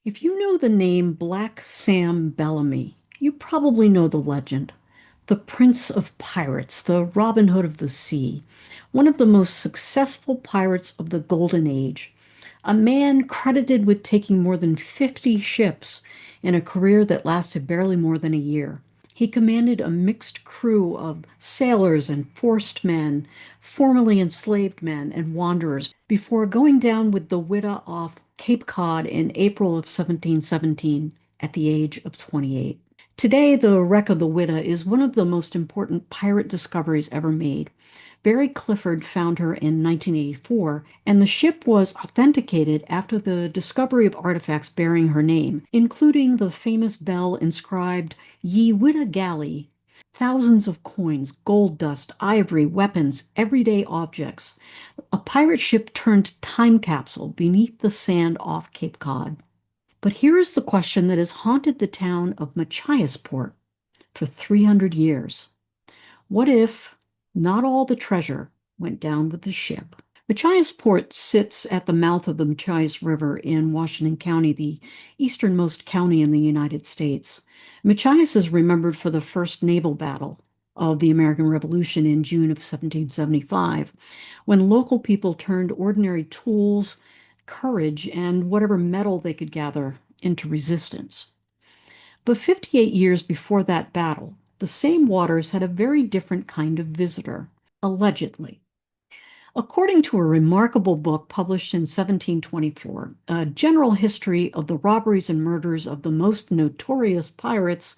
If you know the name Black Sam Bellamy, you probably know the legend. The Prince of Pirates, the Robin Hood of the sea, one of the most successful pirates of the Golden Age, a man credited with taking more than 50 ships in a career that lasted barely more than a year. He commanded a mixed crew of sailors and forced men, formerly enslaved men, and wanderers before going down with the Whydah off Cape Cod in April of 1717 at the age of 28. Today, the wreck of the Whydah is one of the most important pirate discoveries ever made. Barry Clifford found her in 1984, and the ship was authenticated after the discovery of artifacts bearing her name, including the famous bell inscribed Ye Whydah Galley. Thousands of coins, gold dust, ivory, weapons, everyday objects. A pirate ship turned time capsule beneath the sand off Cape Cod. But here is the question that has haunted the town of Machiasport for 300 years. What if not all the treasure went down with the ship? Machiasport sits at the mouth of the Machias River in Washington County, the easternmost county in the United States. Machias is remembered for the first naval battle of the American Revolution in June of 1775, when local people turned ordinary tools, courage, and whatever metal they could gather into resistance. But 58 years before that battle, the same waters had a very different kind of visitor, allegedly. According to a remarkable book published in 1724, A General History of the Robberies and Murders of the Most Notorious Pirates,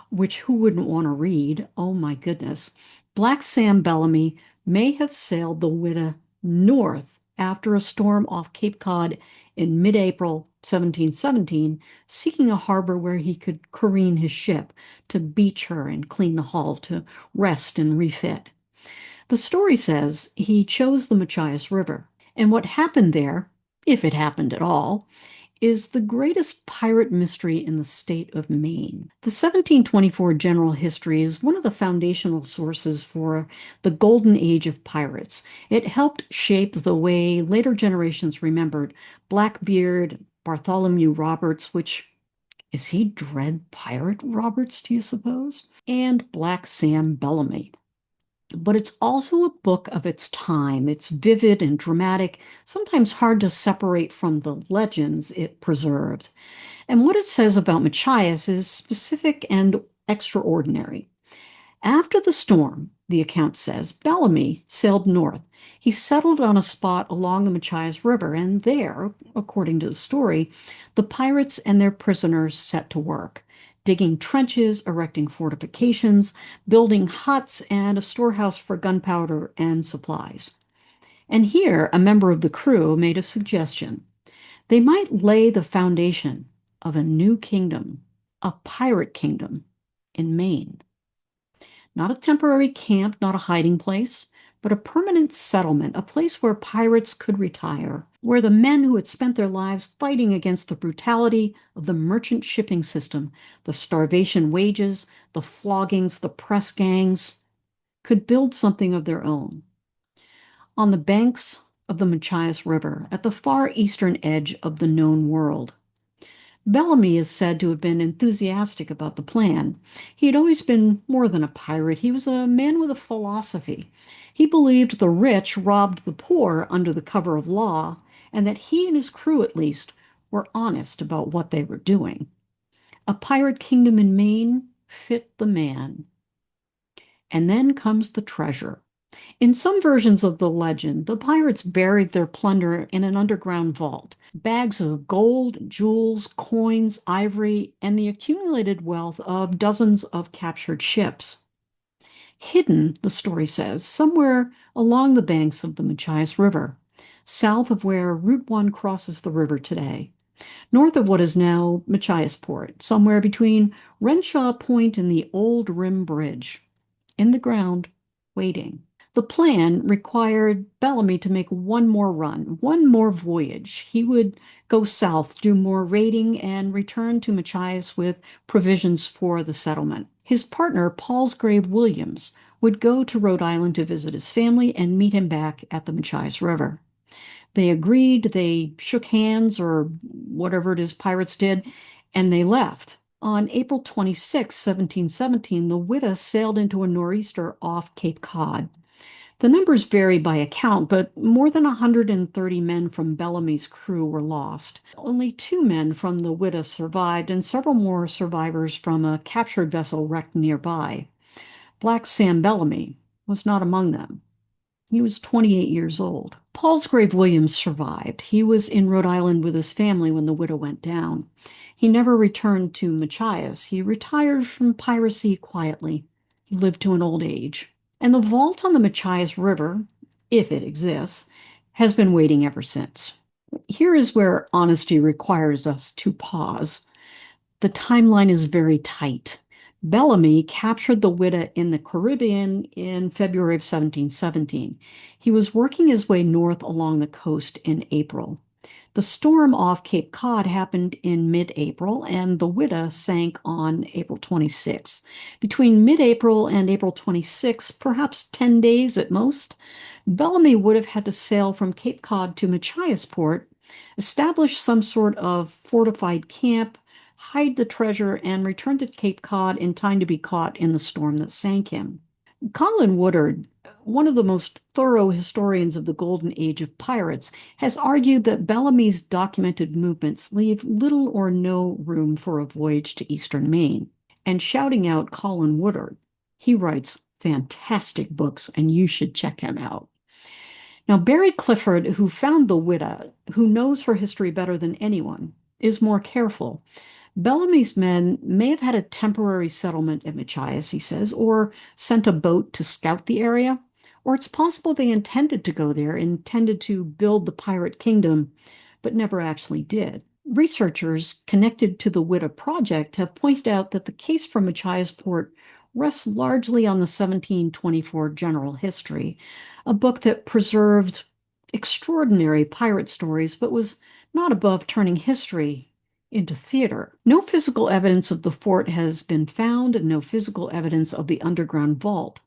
which who wouldn't want to read? Oh my goodness. Black Sam Bellamy may have sailed the Whydah north after a storm off Cape Cod in mid-April 1717, seeking a harbor where he could careen his ship to beach her and clean the hull to rest and refit. The story says he chose the Machias River, and what happened there, if it happened at all, is the greatest pirate mystery in the state of Maine. The 1724 General History is one of the foundational sources for the golden age of pirates. It helped shape the way later generations remembered Blackbeard, Bartholomew Roberts, which is he Dread Pirate Roberts, do you suppose? And Black Sam Bellamy. But it's also a book of its time. It's vivid and dramatic, sometimes hard to separate from the legends it preserved. And what it says about Machias is specific and extraordinary. After the storm, the account says, Bellamy sailed north. He settled on a spot along the Machias River, and there, according to the story, the pirates and their prisoners set to work, digging trenches, erecting fortifications, building huts, and a storehouse for gunpowder and supplies. And here, a member of the crew made a suggestion. They might lay the foundation of a new kingdom, a pirate kingdom in Maine. Not a temporary camp, not a hiding place, but a permanent settlement, a place where pirates could retire, where the men who had spent their lives fighting against the brutality of the merchant shipping system, the starvation wages, the floggings, the press gangs, could build something of their own. On the banks of the Machias River, at the far eastern edge of the known world. Bellamy is said to have been enthusiastic about the plan. He had always been more than a pirate. He was a man with a philosophy. He believed the rich robbed the poor under the cover of law, and that he and his crew, at least, were honest about what they were doing. A pirate kingdom in Maine fit the man. And then comes the treasure. In some versions of the legend, the pirates buried their plunder in an underground vault. Bags of gold, jewels, coins, ivory, and the accumulated wealth of dozens of captured ships. Hidden, the story says, somewhere along the banks of the Machias River, south of where Route 1 crosses the river today, north of what is now Machiasport, somewhere between Renshaw Point and the old Grimm Bridge, in the ground, waiting. The plan required Bellamy to make one more run, one more voyage. He would go south, do more raiding, and return to Machias with provisions for the settlement. His partner, Palsgrave Williams, would go to Rhode Island to visit his family and meet him back at the Machias River. They agreed, they shook hands, or whatever it is pirates did, and they left. On April 26, 1717, the Whydah sailed into a nor'easter off Cape Cod. The numbers vary by account, but more than 130 men from Bellamy's crew were lost. Only two men from the Whydah survived, and several more survivors from a captured vessel wrecked nearby. Black Sam Bellamy was not among them. He was 28 years old. Palsgrave Williams survived. He was in Rhode Island with his family when the Whydah went down. He never returned to Machias. He retired from piracy quietly. He lived to an old age. And the vault on the Machias River, if it exists, has been waiting ever since. Here is where honesty requires us to pause. The timeline is very tight. Bellamy captured the Whydah in the Caribbean in February of 1717. He was working his way north along the coast in April. The storm off Cape Cod happened in mid-April, and the Whydah sank on April 26. Between mid-April and April 26, perhaps 10 days at most, Bellamy would have had to sail from Cape Cod to Machiasport, establish some sort of fortified camp, hide the treasure, and return to Cape Cod in time to be caught in the storm that sank him. Colin Woodard, one of the most thorough historians of the golden age of pirates, has argued that Bellamy's documented movements leave little or no room for a voyage to eastern Maine. And shouting out Colin Woodard, he writes fantastic books, and you should check him out. Now, Barry Clifford, who found the Whydah, who knows her history better than anyone, is more careful. Bellamy's men may have had a temporary settlement at Machias, he says, or sent a boat to scout the area, or it's possible they intended to go there, intended to build the pirate kingdom, but never actually did. Researchers connected to the Whydah project have pointed out that the case for Machiasport rests largely on the 1724 General History, a book that preserved extraordinary pirate stories, but was not above turning history into theater. No physical evidence of the fort has been found, and no physical evidence of the underground vault,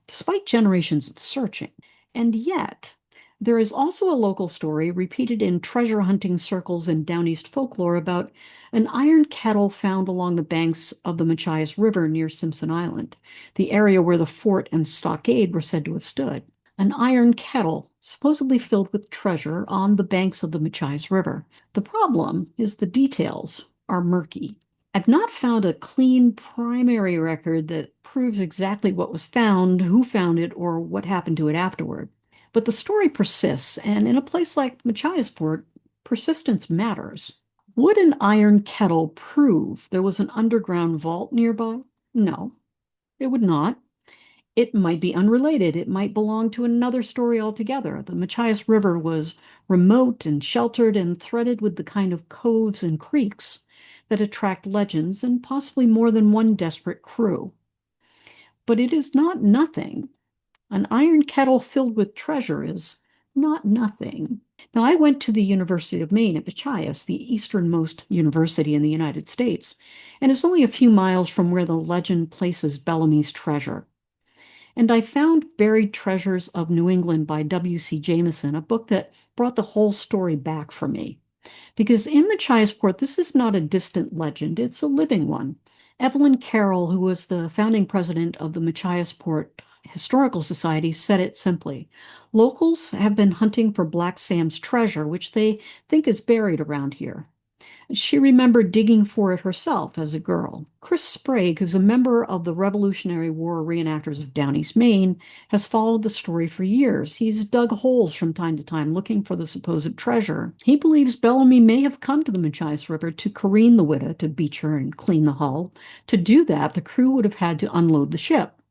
despite generations of searching. And yet, there is also a local story repeated in treasure hunting circles and Down East folklore about an iron kettle found along the banks of the Machias River near Simpson Island, the area where the fort and stockade were said to have stood. An iron kettle, supposedly filled with treasure on the banks of the Machias River. The problem is the details are murky. I've not found a clean primary record that proves exactly what was found, who found it, or what happened to it afterward. But the story persists, and in a place like Machiasport, persistence matters. Would an iron kettle prove there was an underground vault nearby? No, it would not. It might be unrelated. It might belong to another story altogether. The Machias River was remote and sheltered and threaded with the kind of coves and creeks that attract legends and possibly more than one desperate crew. But it is not nothing. An iron kettle filled with treasure is not nothing. Now, I went to the University of Maine at Machias, the easternmost university in the United States, and it's only a few miles from where the legend places Bellamy's treasure. And I found Buried Treasures of New England by W.C. Jameson, a book that brought the whole story back for me. Because in Machiasport, this is not a distant legend, it's a living one. Evelyn Carroll, who was the founding president of the Machiasport Historical Society, said it simply. Locals have been hunting for Black Sam's treasure, which they think is buried around here. She remembered digging for it herself as a girl. Chris Sprague, who's a member of the Revolutionary War Reenactors of Down East Maine, has followed the story for years. He's dug holes from time to time looking for the supposed treasure. He believes Bellamy may have come to the Machias River to careen the Whydah, to beach her and clean the hull. To do that, the crew would have had to unload the ship.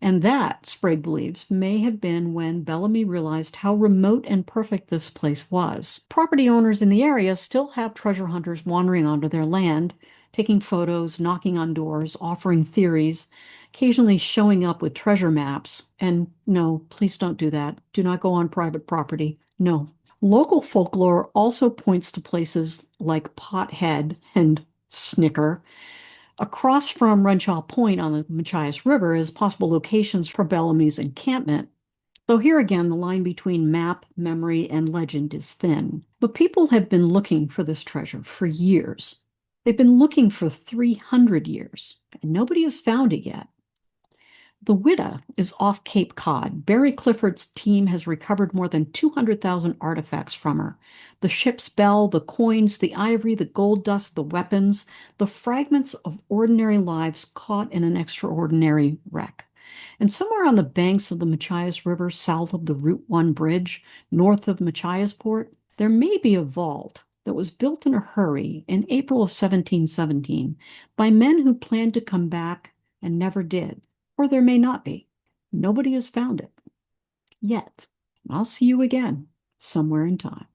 And that, Sprague believes, may have been when Bellamy realized how remote and perfect this place was. Property owners in the area still have treasure hunters wandering onto their land, taking photos, knocking on doors, offering theories, occasionally showing up with treasure maps. And no, please don't do that. Do not go on private property. No. Local folklore also points to places like Pothead and Snicker across from Renshaw Point on the Machias River as possible locations for Bellamy's encampment. Though here again, the line between map, memory, and legend is thin. But people have been looking for this treasure for years. They've been looking for 300 years, and nobody has found it yet. The Whydah is off Cape Cod. Barry Clifford's team has recovered more than 200,000 artifacts from her. The ship's bell, the coins, the ivory, the gold dust, the weapons, the fragments of ordinary lives caught in an extraordinary wreck. And somewhere on the banks of the Machias River, south of the Route 1 bridge, north of Machiasport, there may be a vault that was built in a hurry in April of 1717 by men who planned to come back and never did. Or there may not be. Nobody has found it yet. I'll see you again somewhere in time.